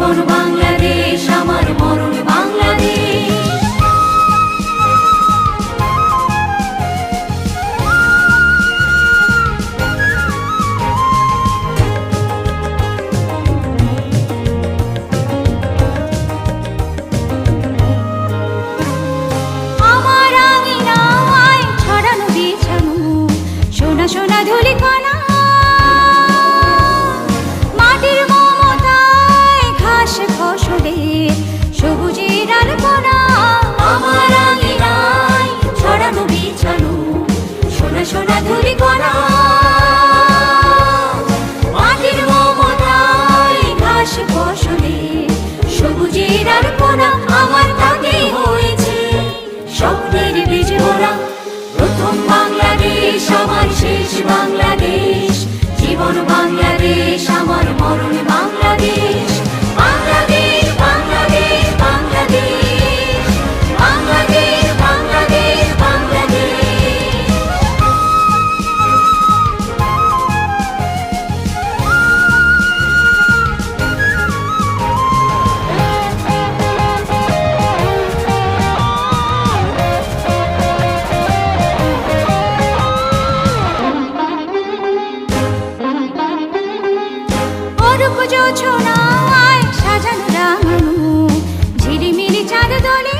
জীবন বাংলাদেশ, আমার মরণ বাংলাদেশ। আমার আঙিনায় ছড়ানো বিছানো সোনা সোনা ধূলিকণা, মাটির মমতায় ঘাস ফসলে সবুজের আলপনা। আমার আঙিনায় ছড়ানো বিছানো সোনা সোনা ধূলিকণা, মাটির মমতায় ঘাস ফসলে সবুজের আলপনা। আমার তাতে হয়েছে স্বপ্নের বীজ ভরা, প্রথম বাংলাদেশ আমার শেষ বাংলাদেশ। জীবন বাংলাদেশ, আমার মরণ বাংলাদেশ। বাংলাদেশ বাংলাদেশ বাংলাদেশ, বাংলাদেশ বাংলাদেশ বাংলাদেশ। অরূপ জোছনায় সাজানো রাঙানো ঝিলিমিলি চাঁদ দোলে